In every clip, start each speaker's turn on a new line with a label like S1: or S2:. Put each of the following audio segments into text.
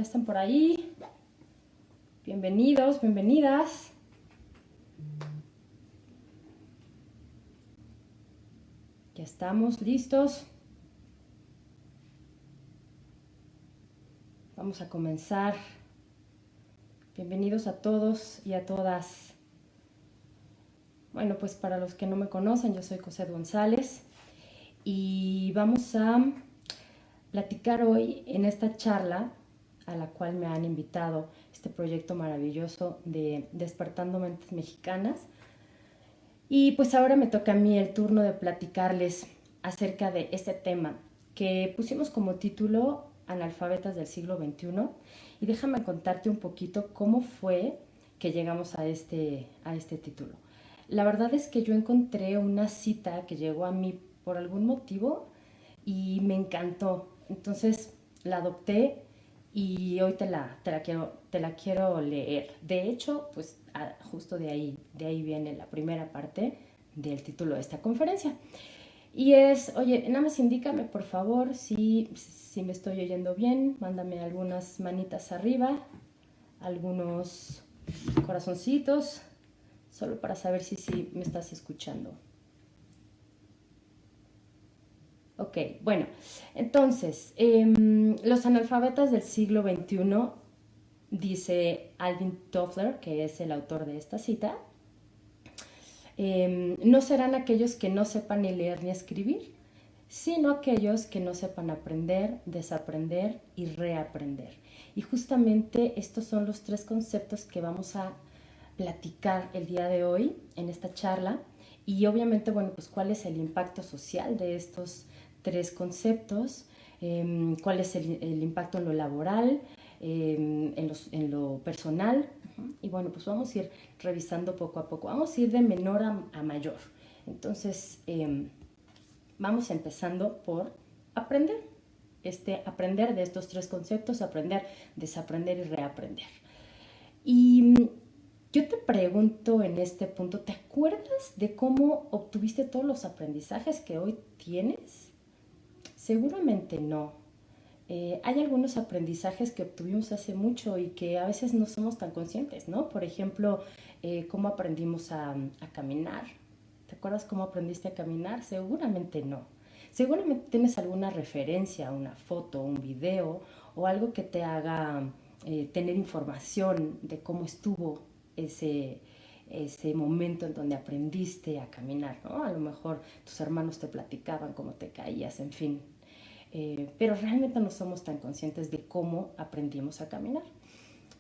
S1: están por ahí. Bienvenidos, bienvenidas. Ya estamos listos. Vamos a comenzar. Bienvenidos a todos y a todas. Bueno, pues para los que no me conocen, yo soy Cosette González y vamos a platicar hoy en esta charla a la cual me han invitado este proyecto maravilloso de Despertando Mentes Mexicanas. Y pues ahora me toca a mí el turno de platicarles acerca de este tema que pusimos como título Analfabetas del siglo XXI. Y déjame contarte un poquito cómo fue que llegamos a este título. La verdad es que yo encontré una cita que llegó a mí por algún motivo y me encantó. Entonces la adopté y hoy te la quiero leer. De hecho, pues justo de ahí viene la primera parte del título de esta conferencia. Y es, oye, nada más indícame por favor si me estoy oyendo bien, mándame algunas manitas arriba, algunos corazoncitos, solo para saber si me estás escuchando. Ok, bueno, entonces, los analfabetas del siglo XXI, dice Alvin Toffler, que es el autor de esta cita, no serán aquellos que no sepan ni leer ni escribir, sino aquellos que no sepan aprender, desaprender y reaprender. Y justamente estos son los tres conceptos que vamos a platicar el día de hoy en esta charla. Y obviamente, bueno, pues cuál es el impacto social de estos tres conceptos, cuál es el impacto en lo laboral, en lo personal. Y bueno, pues vamos a ir revisando poco a poco, vamos a ir de menor a mayor. Entonces, vamos empezando por aprender. Aprender de estos tres conceptos, aprender, desaprender y reaprender. Y yo te pregunto en este punto, ¿te acuerdas de cómo obtuviste todos los aprendizajes que hoy tienes? Seguramente no. Hay algunos aprendizajes que obtuvimos hace mucho y que a veces no somos tan conscientes, ¿no? Por ejemplo, cómo aprendimos a caminar. ¿Te acuerdas cómo aprendiste a caminar? Seguramente no. Seguramente tienes alguna referencia, una foto, un video o algo que te haga tener información de cómo estuvo ese momento en donde aprendiste a caminar, ¿no? A lo mejor tus hermanos te platicaban cómo te caías, en fin. Pero realmente no somos tan conscientes de cómo aprendimos a caminar.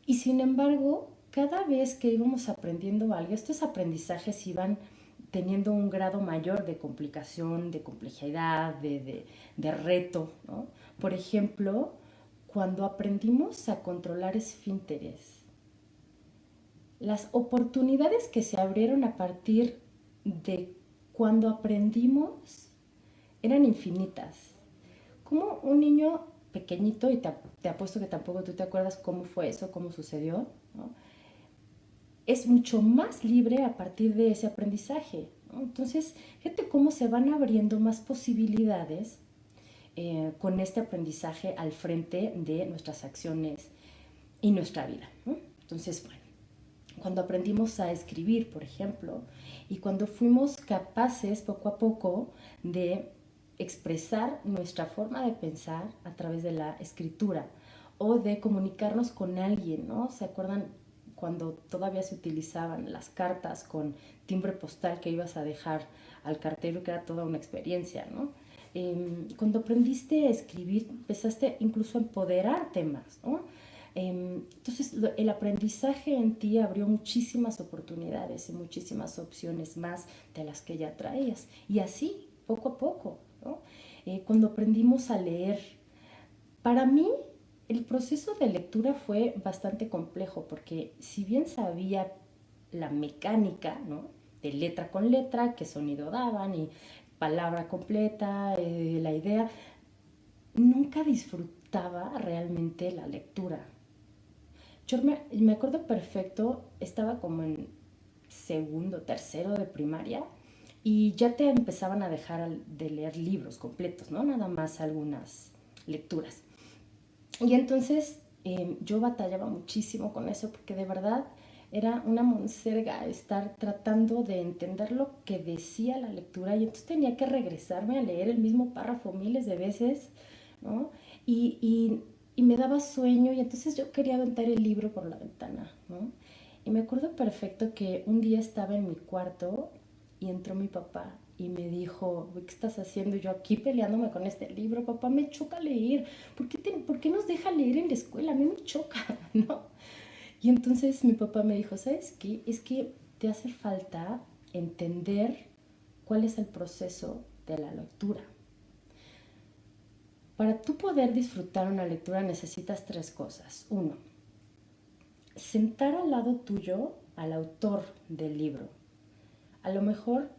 S1: Y sin embargo, cada vez que íbamos aprendiendo algo, estos aprendizajes iban teniendo un grado mayor de complicación, de complejidad, de reto, ¿no? Por ejemplo, cuando aprendimos a controlar esfínteres, las oportunidades que se abrieron a partir de cuando aprendimos eran infinitas. Como un niño pequeñito, y te apuesto que tampoco tú te acuerdas cómo fue eso, cómo sucedió, ¿no? Es mucho más libre a partir de ese aprendizaje, ¿no? Entonces, fíjate cómo se van abriendo más posibilidades con este aprendizaje al frente de nuestras acciones y nuestra vida, ¿no? Entonces, bueno, cuando aprendimos a escribir, por ejemplo, y cuando fuimos capaces poco a poco de expresar nuestra forma de pensar a través de la escritura o de comunicarnos con alguien, ¿no? ¿Se acuerdan cuando todavía se utilizaban las cartas con timbre postal que ibas a dejar al cartero, que era toda una experiencia, ¿no? Cuando aprendiste a escribir, empezaste incluso a empoderarte más, ¿no? Entonces el aprendizaje en ti abrió muchísimas oportunidades y muchísimas opciones más de las que ya traías. Y así, poco a poco, ¿no? Cuando aprendimos a leer, para mí el proceso de lectura fue bastante complejo porque si bien sabía la mecánica, ¿no? De letra con letra, qué sonido daban y palabra completa, la idea, nunca disfrutaba realmente la lectura. Yo me acuerdo perfecto, estaba como en segundo, tercero de primaria y ya te empezaban a dejar de leer libros completos, ¿no? Nada más algunas lecturas. Y entonces yo batallaba muchísimo con eso porque de verdad era una monserga estar tratando de entender lo que decía la lectura y entonces tenía que regresarme a leer el mismo párrafo miles de veces, ¿no? Y me daba sueño y entonces yo quería aventar el libro por la ventana, ¿no? Y me acuerdo perfecto que un día estaba en mi cuarto y entró mi papá y me dijo, ¿qué estás haciendo? Y yo aquí peleándome con este libro, papá, me choca leer. ¿Por qué nos deja leer en la escuela? A mí me choca, ¿no? Y entonces mi papá me dijo, ¿sabes qué? Es que te hace falta entender cuál es el proceso de la lectura. Para tú poder disfrutar una lectura necesitas tres cosas. Uno, sentar al lado tuyo al autor del libro. A lo mejor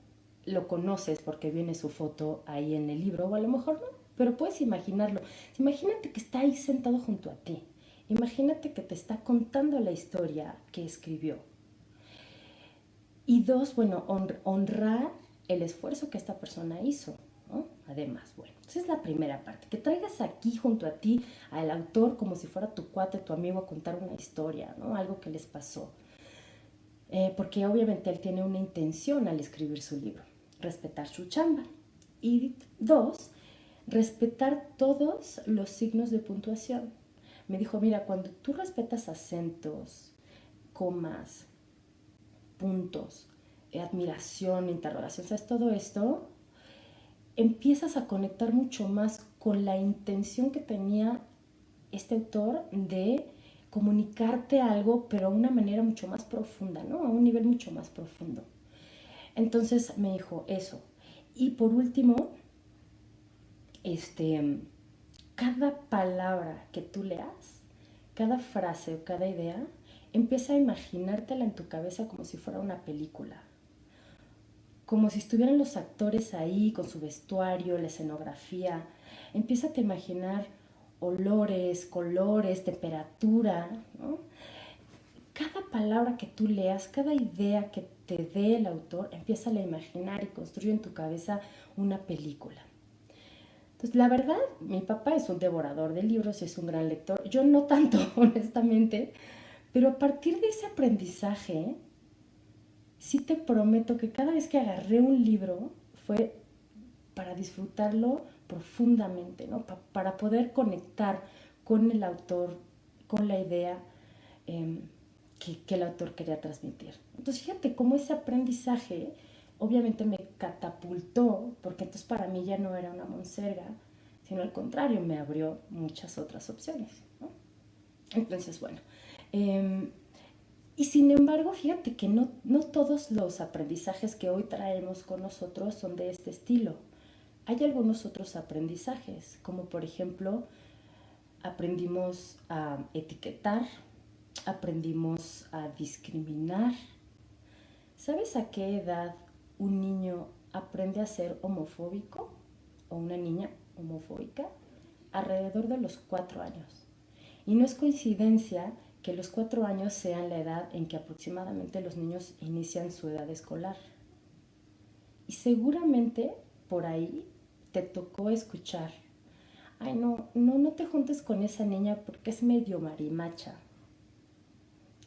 S1: lo conoces porque viene su foto ahí en el libro, o a lo mejor no, pero puedes imaginarlo. Imagínate que está ahí sentado junto a ti. Imagínate que te está contando la historia que escribió. Y dos, bueno, honrar el esfuerzo que esta persona hizo, ¿no? Además, bueno, esa es la primera parte, que traigas aquí junto a ti al autor como si fuera tu cuate, tu amigo a contar una historia, ¿no? Algo que les pasó. Porque obviamente él tiene una intención al escribir su libro, respetar su chamba. Y dos, respetar todos los signos de puntuación. Me dijo, mira, cuando tú respetas acentos, comas, puntos, admiración, interrogación, ¿sabes? Todo esto, empiezas a conectar mucho más con la intención que tenía este autor de comunicarte algo, pero de una manera mucho más profunda, ¿no? A un nivel mucho más profundo. Entonces me dijo eso. Y por último, cada palabra que tú leas, cada frase o cada idea, empieza a imaginártela en tu cabeza como si fuera una película. Como si estuvieran los actores ahí con su vestuario, la escenografía. Empieza a imaginar olores, colores, temperatura, ¿no? Cada palabra que tú leas, cada idea que te dé el autor, empieza a imaginar y construye en tu cabeza una película. Entonces, la verdad, mi papá es un devorador de libros, es un gran lector. Yo no tanto, honestamente, pero a partir de ese aprendizaje, sí te prometo que cada vez que agarré un libro fue para disfrutarlo profundamente, ¿no? Para poder conectar con el autor, con la idea que el autor quería transmitir. Entonces, fíjate cómo ese aprendizaje obviamente me catapultó, porque entonces para mí ya no era una monserga, sino al contrario, me abrió muchas otras opciones, ¿no? Entonces, bueno, y sin embargo, fíjate que no todos los aprendizajes que hoy traemos con nosotros son de este estilo. Hay algunos otros aprendizajes, como por ejemplo, aprendimos a etiquetar, aprendimos a discriminar. ¿Sabes a qué edad un niño aprende a ser homofóbico o una niña homofóbica? Alrededor de los 4 años. Y no es coincidencia que los 4 años sean la edad en que aproximadamente los niños inician su edad escolar. Y seguramente por ahí te tocó escuchar, ay, no te juntes con esa niña porque es medio marimacha.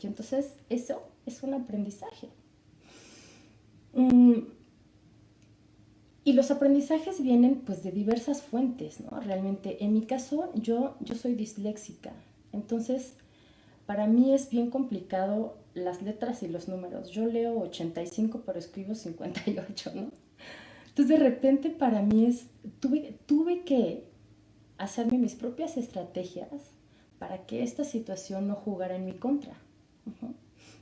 S1: Y entonces eso es un aprendizaje. Y los aprendizajes vienen pues de diversas fuentes, ¿no? Realmente, en mi caso, yo soy disléxica. Entonces, para mí es bien complicado las letras y los números. Yo leo 85, pero escribo 58, ¿no? Entonces, de repente, para mí tuve que hacerme mis propias estrategias para que esta situación no jugara en mi contra. Uh-huh.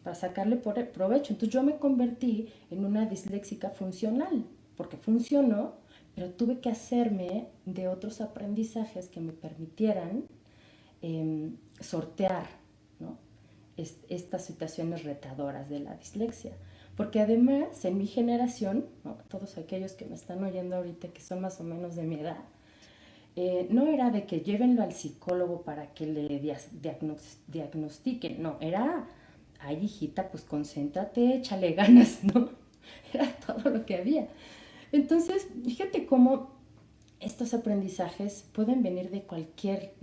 S1: Para sacarle provecho. Entonces yo me convertí en una disléxica funcional, porque funcionó, pero tuve que hacerme de otros aprendizajes que me permitieran sortear, ¿no? Estas situaciones retadoras de la dislexia. Porque además, en mi generación, ¿no? Todos aquellos que me están oyendo ahorita, que son más o menos de mi edad, no era de que llévenlo al psicólogo para que le diagnostiquen, no, era, ay hijita, pues concéntrate, échale ganas, ¿no? Era todo lo que había. Entonces, fíjate cómo estos aprendizajes pueden venir de cualquier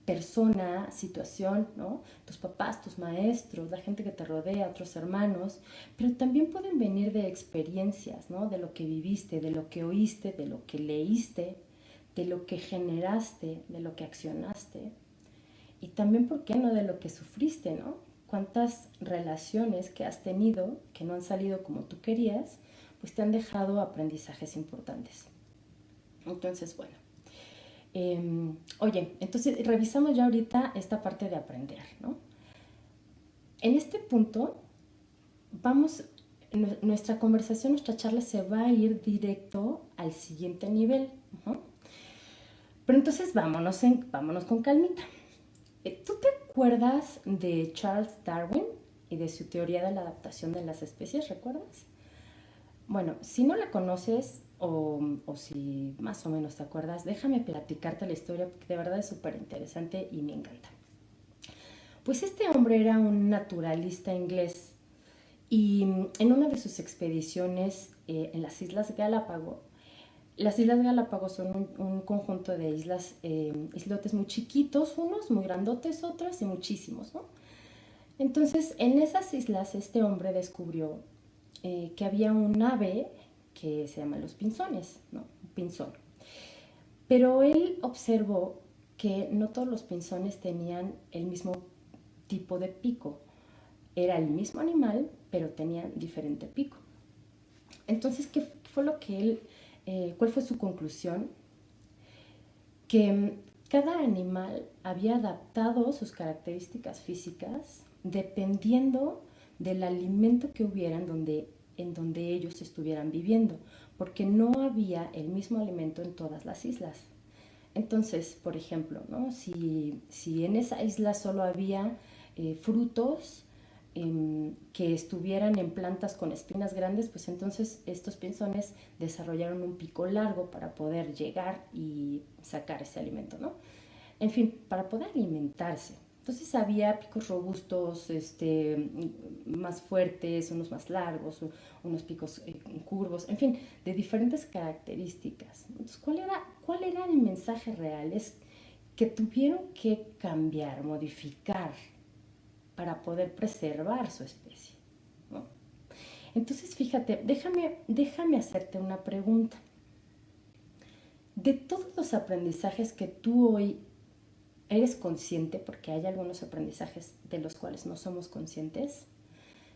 S1: persona, situación, ¿no? Tus papás, tus maestros, la gente que te rodea, otros hermanos, pero también pueden venir de experiencias, ¿no? De lo que viviste, de lo que oíste, de lo que leíste, de lo que generaste, de lo que accionaste y también, ¿por qué no?, de lo que sufriste, ¿no? Cuántas relaciones que has tenido que no han salido como tú querías, pues te han dejado aprendizajes importantes. Entonces, bueno. Oye, entonces revisamos ya ahorita esta parte de aprender, ¿no? En este punto, nuestra conversación, nuestra charla se va a ir directo al siguiente nivel. Pero entonces vámonos con calmita. ¿Tú te acuerdas de Charles Darwin y de su teoría de la adaptación de las especies? ¿Recuerdas? Bueno, si no la conoces o si más o menos te acuerdas, déjame platicarte la historia porque de verdad es súper interesante y me encanta. Pues este hombre era un naturalista inglés y en una de sus expediciones en las Islas Galápagos, las Islas Galápagos son un conjunto de islotes muy chiquitos, unos muy grandotes, otros y muchísimos, ¿no? Entonces, en esas islas este hombre descubrió que había un ave que se llama los pinzones, ¿no? Un pinzón. Pero él observó que no todos los pinzones tenían el mismo tipo de pico. Era el mismo animal, pero tenían diferente pico. Entonces, ¿qué fue lo que cuál fue su conclusión? Que cada animal había adaptado sus características físicas dependiendo del alimento que hubiera en donde ellos estuvieran viviendo, porque no había el mismo alimento en todas las islas. Entonces, por ejemplo, ¿no? si en esa isla solo había frutos que estuvieran en plantas con espinas grandes, pues entonces estos pinzones desarrollaron un pico largo para poder llegar y sacar ese alimento, ¿no? En fin, para poder alimentarse. Entonces había picos robustos, más fuertes, unos más largos, unos picos curvos, en fin, de diferentes características. Entonces, ¿cuál era el mensaje real? Es que tuvieron que cambiar, modificar para poder preservar su especie, ¿no? Entonces, fíjate, déjame hacerte una pregunta. De todos los aprendizajes que tú hoy eres consciente, porque hay algunos aprendizajes de los cuales no somos conscientes,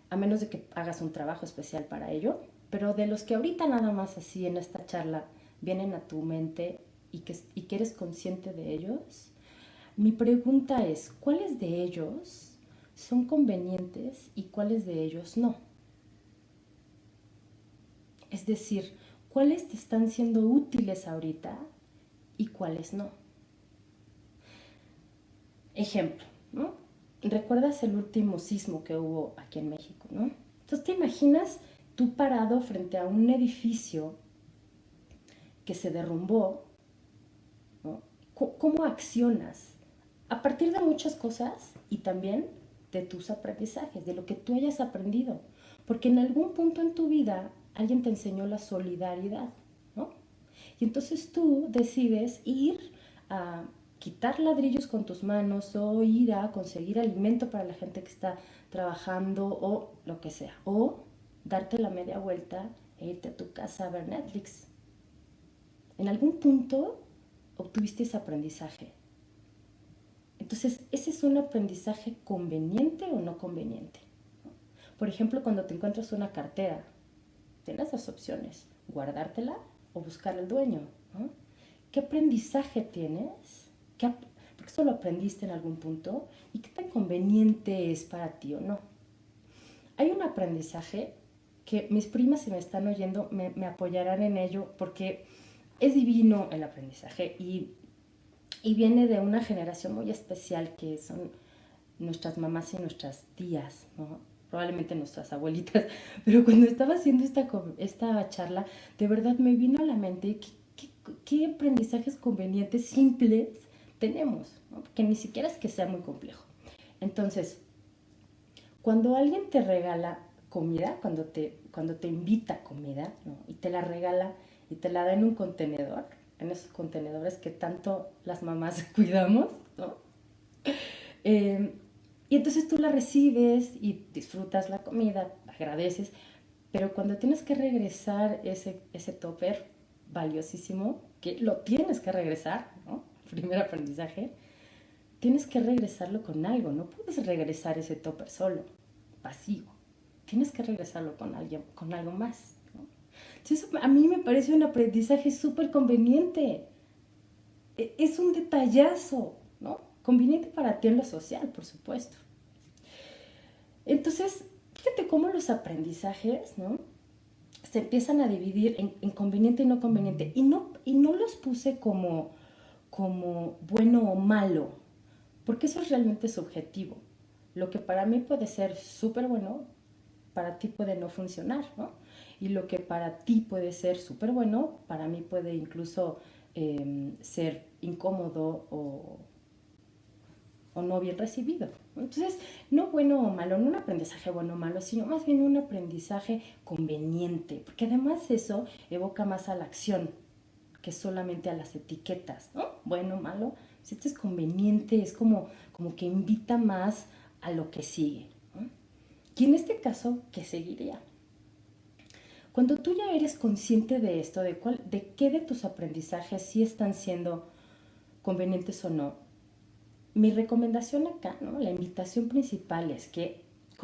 S1: a menos de que hagas un trabajo especial para ello, pero de los que ahorita nada más así en esta charla vienen a tu mente y que eres consciente de ellos, mi pregunta es, ¿cuáles de ellos son convenientes y cuáles de ellos no? Es decir, ¿cuáles te están siendo útiles ahorita y cuáles no? Ejemplo, ¿no? ¿Recuerdas el último sismo que hubo aquí en México, no? Entonces, ¿te imaginas tú parado frente a un edificio que se derrumbó, ¿no? ¿Cómo accionas? A partir de muchas cosas y también de tus aprendizajes, de lo que tú hayas aprendido. Porque en algún punto en tu vida alguien te enseñó la solidaridad, ¿no? Y entonces tú decides ir a quitar ladrillos con tus manos o ir a conseguir alimento para la gente que está trabajando o lo que sea. O darte la media vuelta e irte a tu casa a ver Netflix. En algún punto obtuviste ese aprendizaje. Entonces, ¿ese es un aprendizaje conveniente o no conveniente? Por ejemplo, cuando te encuentras una cartera, tienes dos opciones, guardártela o buscar al dueño, ¿no? ¿Qué aprendizaje tienes? Porque eso lo aprendiste en algún punto y qué tan conveniente es para ti o no. Hay un aprendizaje que mis primas, si me están oyendo, me apoyarán en ello porque es divino el aprendizaje y viene de una generación muy especial que son nuestras mamás y nuestras tías, ¿no? Probablemente nuestras abuelitas, pero cuando estaba haciendo esta charla, de verdad me vino a la mente qué aprendizajes convenientes, simples tenemos, ¿no? Porque ni siquiera es que sea muy complejo. Entonces, cuando alguien te regala comida, cuando te invita comida, ¿no? Y te la regala y te la da en un contenedor, en esos contenedores que tanto las mamás cuidamos, ¿no? Eh, y entonces tú la recibes y disfrutas la comida, agradeces, pero cuando tienes que regresar ese topper valiosísimo, que lo tienes que regresar, ¿no? Primer aprendizaje, tienes que regresarlo con algo, no puedes regresar ese topper solo, vacío, tienes que regresarlo con alguien, con algo más, ¿no? Entonces, eso a mí me parece un aprendizaje súper conveniente, es un detallazo, ¿no? Conveniente para ti en lo social, por supuesto. Entonces, fíjate cómo los aprendizajes, ¿no? Se empiezan a dividir en conveniente y no conveniente. Y no los puse como bueno o malo, porque eso es realmente subjetivo. Lo que para mí puede ser súper bueno, para ti puede no funcionar, ¿no? Y lo que para ti puede ser súper bueno, para mí puede incluso ser incómodo o no bien recibido. Entonces, no bueno o malo, no un aprendizaje bueno o malo, sino más bien un aprendizaje conveniente, porque además eso evoca más a la acción que solamente a las etiquetas, ¿no? Bueno o malo, si esto es conveniente, es como que invita más a lo que sigue, ¿no? Y en este caso, ¿qué seguiría? Cuando tú ya eres consciente de esto, de qué de tus aprendizajes sí están siendo convenientes o no, mi recomendación acá, ¿no? La invitación principal es que,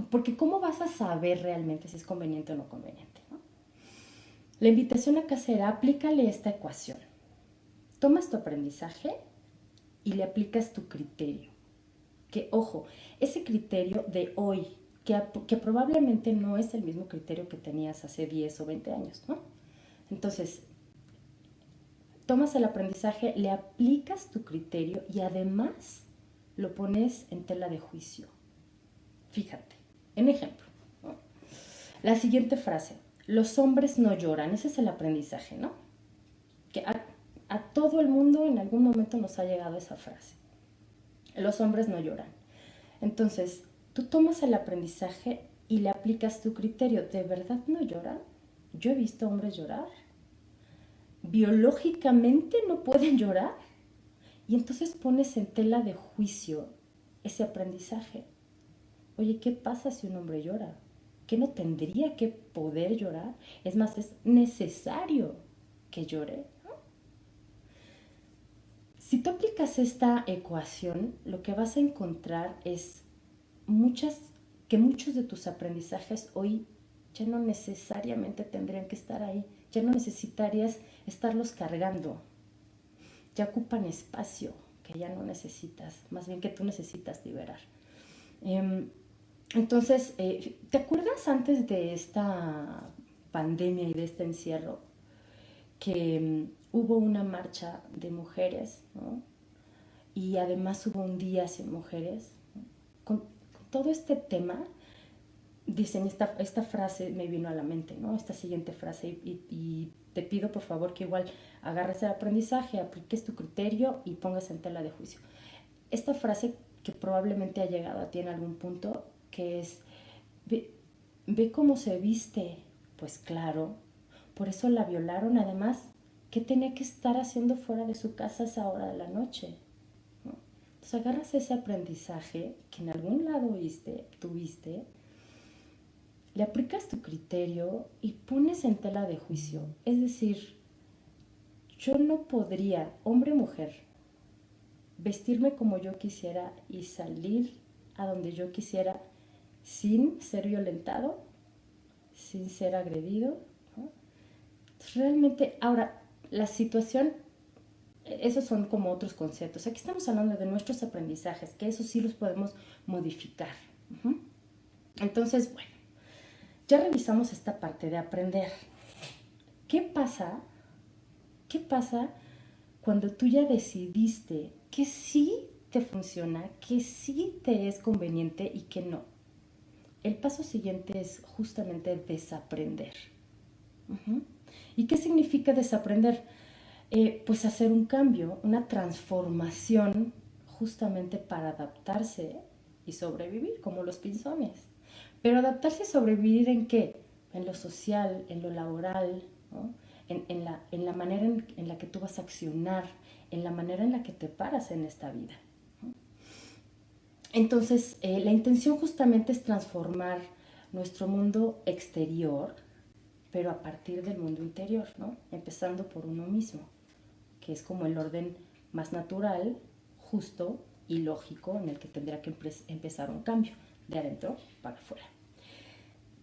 S1: porque ¿cómo vas a saber realmente si es conveniente o no conveniente, ¿no? La invitación acá será, aplícale esta ecuación. Tomas tu aprendizaje y le aplicas tu criterio. Que, ojo, ese criterio de hoy, que probablemente no es el mismo criterio que tenías hace 10 o 20 años, ¿no? Entonces, tomas el aprendizaje, le aplicas tu criterio y además lo pones en tela de juicio. Fíjate, en ejemplo, ¿no? La siguiente frase, los hombres no lloran, ese es el aprendizaje, ¿no? Que a todo el mundo en algún momento nos ha llegado esa frase. Los hombres no lloran. Entonces, tú tomas el aprendizaje y le aplicas tu criterio. ¿De verdad no lloran? Yo he visto hombres llorar. Biológicamente no pueden llorar. Y entonces pones en tela de juicio ese aprendizaje. Oye, ¿qué pasa si un hombre llora? ¿Que no tendría que poder llorar? Es más, es necesario que llore, ¿no? Si tú aplicas esta ecuación, lo que vas a encontrar es que muchos de tus aprendizajes hoy ya no necesariamente tendrían que estar ahí, ya no necesitarías estarlos cargando, ya ocupan espacio que ya no necesitas, más bien que tú necesitas liberar. Entonces, ¿te acuerdas antes de esta pandemia y de este encierro que hubo una marcha de mujeres, ¿no? Y además hubo un día sin mujeres? Con todo este tema, dicen, esta frase me vino a la mente, ¿no? Esta siguiente frase, y te pido por favor que igual agarres el aprendizaje, apliques tu criterio y pongas en tela de juicio. Esta frase que probablemente ha llegado a ti en algún punto, que es, ve cómo se viste, pues claro, por eso la violaron. Además, ¿qué tenía que estar haciendo fuera de su casa a esa hora de la noche? ¿No? Entonces agarras ese aprendizaje que en algún lado tuviste, le aplicas tu criterio y pones en tela de juicio. Es decir, yo no podría, hombre o mujer, vestirme como yo quisiera y salir a donde yo quisiera sin ser violentado, sin ser agredido, ¿no? Realmente, ahora, la situación, esos son como otros conceptos. Aquí estamos hablando de nuestros aprendizajes, que esos sí los podemos modificar. Entonces, bueno, ya revisamos esta parte de aprender. ¿Qué pasa? ¿Qué pasa cuando tú ya decidiste que sí te funciona, que sí te es conveniente y que no? El paso siguiente es justamente desaprender. ¿Y qué significa desaprender? Pues hacer un cambio, una transformación justamente para adaptarse y sobrevivir, como los pinzones. Pero adaptarse y sobrevivir ¿en qué? En lo social, en lo laboral, ¿no? En la manera en la que tú vas a accionar, en la manera en la que te paras en esta vida. ¿No? Entonces, la intención justamente es transformar nuestro mundo exterior, pero a partir del mundo interior, ¿no? Empezando por uno mismo, que es como el orden más natural, justo y lógico en el que tendría que empezar un cambio, de adentro para afuera.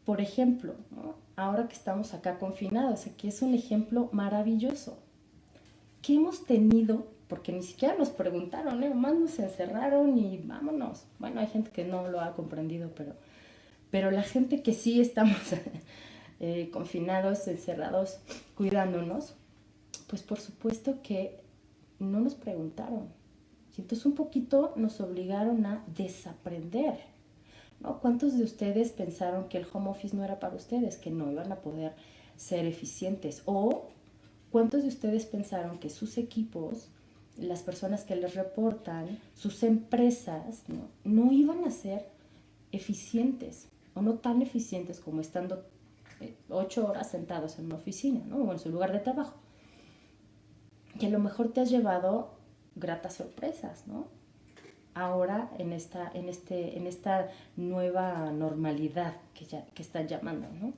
S1: Por ejemplo, ¿no? Ahora que estamos acá confinados, aquí es un ejemplo maravilloso. ¿Qué hemos tenido? Porque ni siquiera nos preguntaron, nomás nos encerraron y vámonos. Bueno, hay gente que no lo ha comprendido, pero la gente que sí estamos confinados, encerrados, cuidándonos, pues por supuesto que no nos preguntaron. Entonces un poquito nos obligaron a desaprender, ¿no? ¿Cuántos de ustedes pensaron que el home office no era para ustedes, que no iban a poder ser eficientes? ¿O cuántos de ustedes pensaron que sus equipos, las personas que les reportan, sus empresas, no iban a ser eficientes o no tan eficientes como estando 8 horas sentados en una oficina, ¿no? O en su lugar de trabajo? Que a lo mejor te has llevado gratas sorpresas, ¿no? Ahora en esta nueva normalidad que están llamando, ¿no?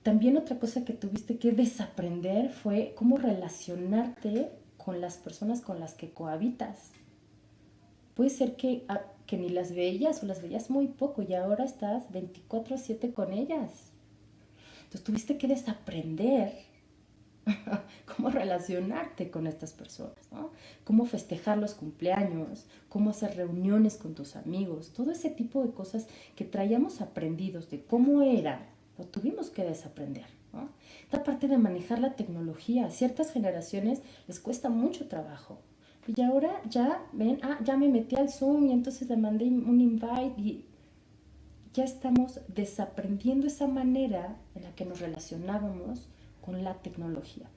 S1: También otra cosa que tuviste que desaprender fue cómo relacionarte con las personas con las que cohabitas. Puede ser que ni las veías o las veías muy poco y ahora estás 24/7 con ellas. Entonces tuviste que desaprender cómo relacionarte con estas personas, ¿no? Cómo festejar los cumpleaños, cómo hacer reuniones con tus amigos, todo ese tipo de cosas que traíamos aprendidos de cómo era, lo tuvimos que desaprender, ¿no? Esta parte de manejar la tecnología, a ciertas generaciones les cuesta mucho trabajo. Y ahora ya ven, ya me metí al Zoom y entonces le mandé un invite y ya estamos desaprendiendo esa manera en la que nos relacionábamos con la tecnología.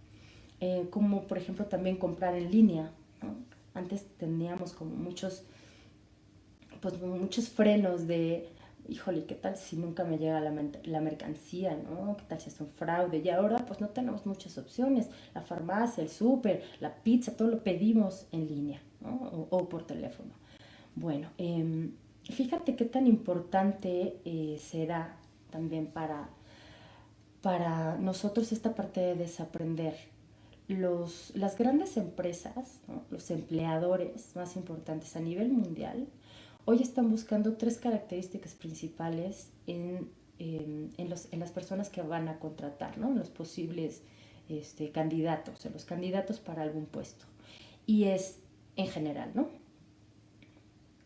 S1: Como por ejemplo también comprar en línea, ¿no? Antes teníamos como muchos frenos de, híjole, ¿qué tal si nunca me llega la mercancía, ¿no? ¿Qué tal si es un fraude? Y ahora pues no tenemos muchas opciones. La farmacia, el súper, la pizza, todo lo pedimos en línea, ¿no? O por teléfono. Bueno, fíjate qué tan importante será también para nosotros esta parte de desaprender. Las grandes empresas, ¿no? Los empleadores más importantes a nivel mundial, hoy están buscando 3 características principales en las personas que van a contratar, ¿no? En los posibles candidatos, en los candidatos para algún puesto. Y es en general, ¿no?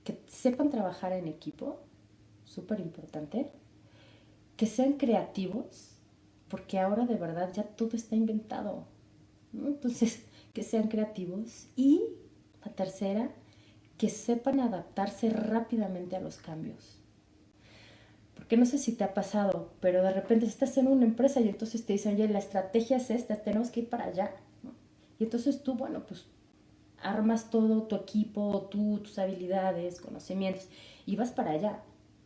S1: Que sepan trabajar en equipo, súper importante, que sean creativos, porque ahora de verdad ya todo está inventado, ¿no? Entonces, que sean creativos. Y la tercera, que sepan adaptarse rápidamente a los cambios. Porque no sé si te ha pasado, pero de repente estás en una empresa y entonces te dicen, oye, la estrategia es esta, tenemos que ir para allá, ¿no? Y entonces tú, bueno, pues armas todo tu equipo, tus habilidades, conocimientos, y vas para allá.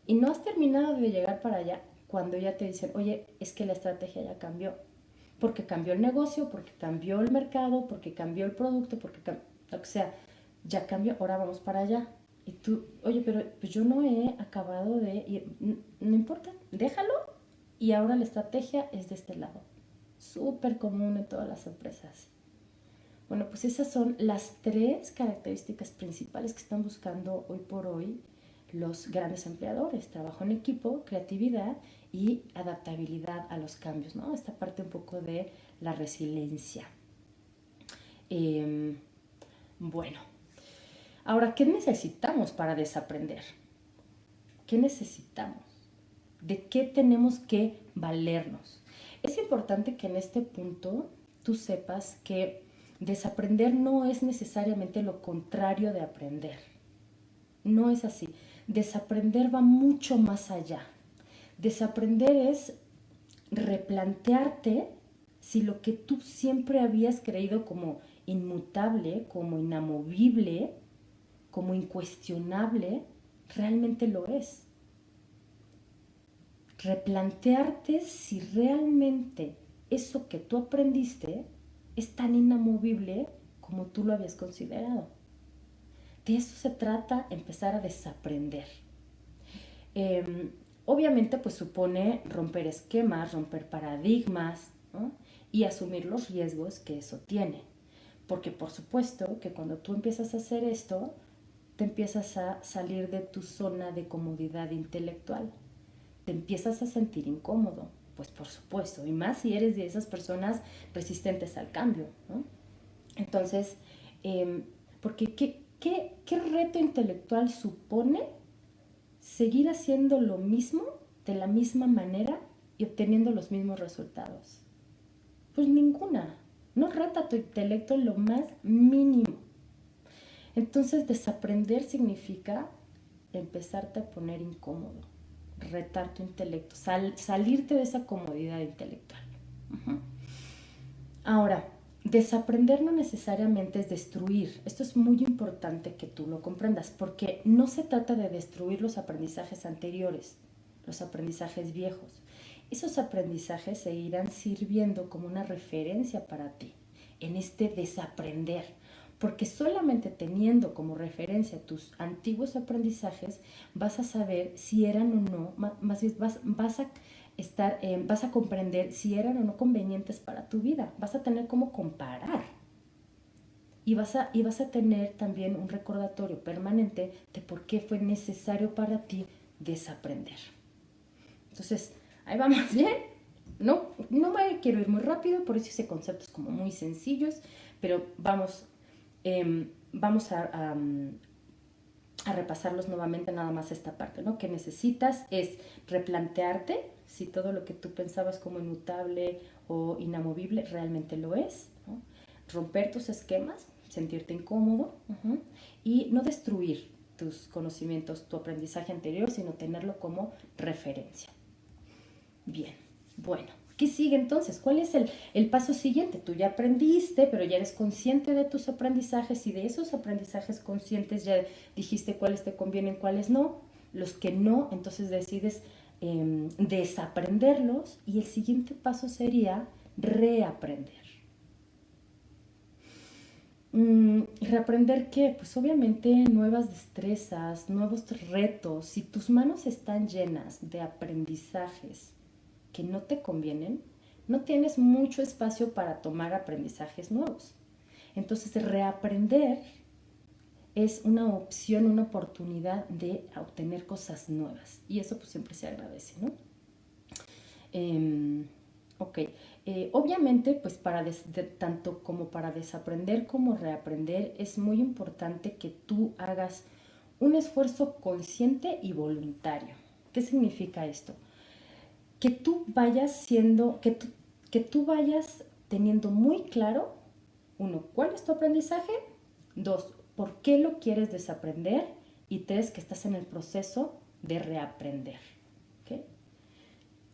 S1: Y no has terminado de llegar para allá cuando ya te dicen, oye, es que la estrategia ya cambió. Porque cambió el negocio, porque cambió el mercado, porque cambió el producto, lo que sea, ya cambió, ahora vamos para allá. Y tú, oye, pero pues yo no he acabado de ir, no importa, déjalo, y ahora la estrategia es de este lado. Súper común en todas las empresas. Bueno, pues esas son las 3 características principales que están buscando hoy por hoy los grandes empleadores: trabajo en equipo, creatividad y adaptabilidad a los cambios, ¿no? Esta parte un poco de la resiliencia. Bueno, ahora, ¿qué necesitamos para desaprender? ¿Qué necesitamos? ¿De qué tenemos que valernos? Es importante que en este punto tú sepas que desaprender no es necesariamente lo contrario de aprender. No es así. Desaprender va mucho más allá. Desaprender es replantearte si lo que tú siempre habías creído como inmutable, como inamovible, como incuestionable, realmente lo es. replantearte si realmente eso que tú aprendiste es tan inamovible como tú lo habías considerado. De eso se trata, empezar a desaprender. Obviamente, pues supone romper esquemas, romper paradigmas, ¿no? Y asumir los riesgos que eso tiene. Porque por supuesto que cuando tú empiezas a hacer esto, te empiezas a salir de tu zona de comodidad intelectual. Te empiezas a sentir incómodo, pues por supuesto, y más si eres de esas personas resistentes al cambio, ¿no? Entonces, porque ¿qué reto intelectual supone seguir haciendo lo mismo de la misma manera y obteniendo los mismos resultados? Pues ninguna. No reta tu intelecto en lo más mínimo. Entonces, desaprender significa empezarte a poner incómodo, retar tu intelecto, salirte de esa comodidad intelectual. Ahora, desaprender no necesariamente es destruir. Esto es muy importante que tú lo comprendas, porque no se trata de destruir los aprendizajes anteriores, los aprendizajes viejos. Esos aprendizajes seguirán sirviendo como una referencia para ti en este desaprender, porque solamente teniendo como referencia tus antiguos aprendizajes vas a saber si eran o no, más bien vas a comprender si eran o no convenientes para tu vida, vas a tener cómo comparar y vas a tener también un recordatorio permanente de por qué fue necesario para ti desaprender. Entonces, ahí vamos bien. No me quiero ir muy rápido, por eso hice conceptos como muy sencillos, pero vamos a repasarlos nuevamente, nada más esta parte, ¿no? Que necesitas es replantearte si todo lo que tú pensabas como inmutable o inamovible realmente lo es, ¿no? Romper tus esquemas, sentirte incómodo, y no destruir tus conocimientos, tu aprendizaje anterior, sino tenerlo como referencia. Bien, bueno, ¿qué sigue entonces? ¿Cuál es el paso siguiente? Tú ya aprendiste, pero ya eres consciente de tus aprendizajes y de esos aprendizajes conscientes ya dijiste cuáles te convienen, cuáles no. Los que no, entonces decides desaprenderlos y el siguiente paso sería reaprender. ¿Reaprender qué? Pues obviamente nuevas destrezas, nuevos retos. Si tus manos están llenas de aprendizajes que no te convienen, no tienes mucho espacio para tomar aprendizajes nuevos. Entonces, reaprender es una opción, una oportunidad de obtener cosas nuevas. Y eso pues siempre se agradece, ¿no? Ok. Obviamente, pues tanto como para desaprender como reaprender, es muy importante que tú hagas un esfuerzo consciente y voluntario. ¿Qué significa esto? Que tú vayas que tú vayas teniendo muy claro, uno, ¿cuál es tu aprendizaje? Dos, ¿por qué lo quieres desaprender? Y tres, que estás en el proceso de reaprender. ¿Okay?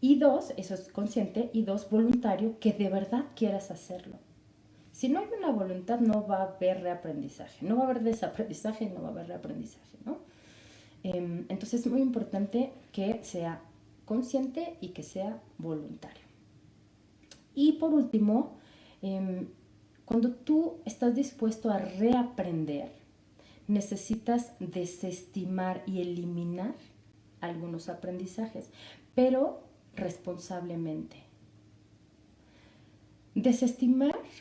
S1: Y dos, eso es consciente, y dos, voluntario, que de verdad quieras hacerlo. Si no hay una voluntad, no va a haber reaprendizaje, no va a haber desaprendizaje, no va a haber reaprendizaje, ¿no? Entonces es muy importante que sea consciente y que sea voluntario. Y por último, cuando tú estás dispuesto a reaprender, necesitas desestimar y eliminar algunos aprendizajes, pero responsablemente.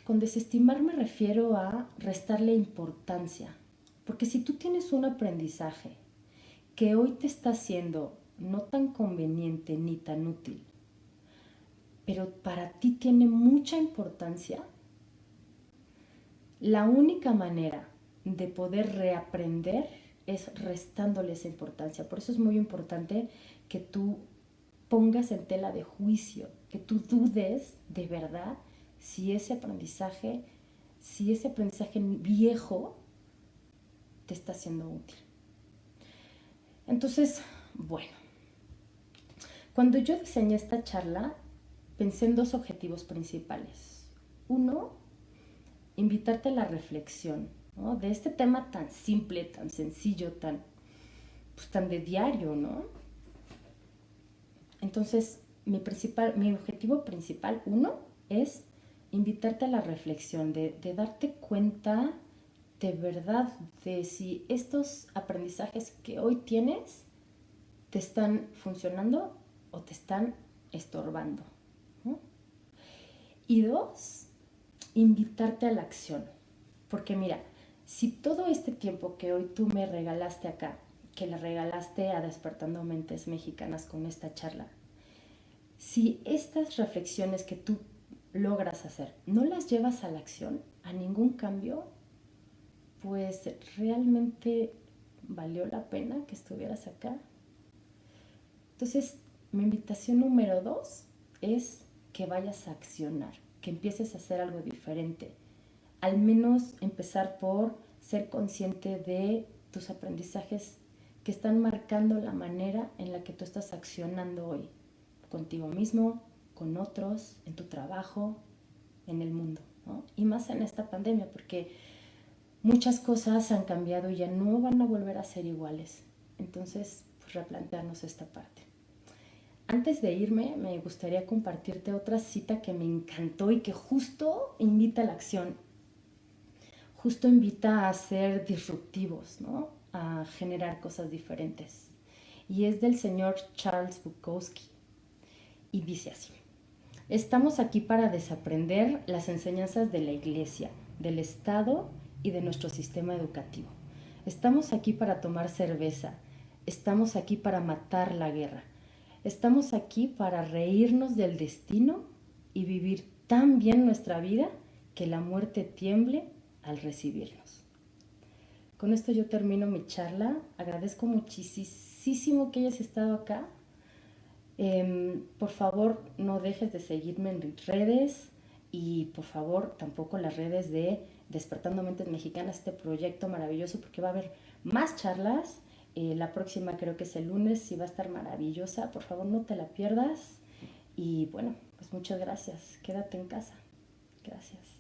S1: Con desestimar me refiero a restarle importancia, porque si tú tienes un aprendizaje que hoy te está haciendo no tan conveniente ni tan útil, pero para ti tiene mucha importancia, la única manera de poder reaprender es restándole esa importancia. Por eso es muy importante que tú pongas en tela de juicio, que tú dudes de verdad si ese aprendizaje viejo te está siendo útil. Entonces, bueno, cuando yo diseñé esta charla, pensé en dos objetivos principales. Uno, invitarte a la reflexión, ¿no? De este tema tan simple, tan sencillo, tan de diario, ¿no? Entonces, mi objetivo principal, uno, es invitarte a la reflexión, de darte cuenta de verdad de si estos aprendizajes que hoy tienes te están funcionando o te están estorbando, ¿no? Y dos, invitarte a la acción. Porque mira, si todo este tiempo que hoy tú me regalaste acá, que le regalaste a Despertando Mentes Mexicanas con esta charla, si estas reflexiones que tú logras hacer no las llevas a la acción, a ningún cambio, pues realmente valió la pena que estuvieras acá. Entonces, mi invitación número 2 es que vayas a accionar, que empieces a hacer algo diferente. Al menos empezar por ser consciente de tus aprendizajes que están marcando la manera en la que tú estás accionando hoy, contigo mismo, con otros, en tu trabajo, en el mundo, ¿no? Y más en esta pandemia, porque muchas cosas han cambiado y ya no van a volver a ser iguales. Entonces, pues replantearnos esta parte. Antes de irme, me gustaría compartirte otra cita que me encantó y que justo invita a la acción, justo invita a ser disruptivos, ¿no? A generar cosas diferentes. Y es del señor Charles Bukowski. Y dice así: estamos aquí para desaprender las enseñanzas de la Iglesia, del Estado y de nuestro sistema educativo. Estamos aquí para tomar cerveza. Estamos aquí para matar la guerra. Estamos aquí para reírnos del destino y vivir tan bien nuestra vida que la muerte tiemble al recibirnos. Con esto yo termino mi charla. Agradezco muchísimo que hayas estado acá. Por favor, no dejes de seguirme en mis redes y por favor tampoco las redes de Despertando Mentes Mexicanas, este proyecto maravilloso, porque va a haber más charlas. La próxima creo que es el lunes y va a estar maravillosa. Por favor, no te la pierdas. Y bueno, pues muchas gracias. Quédate en casa. Gracias.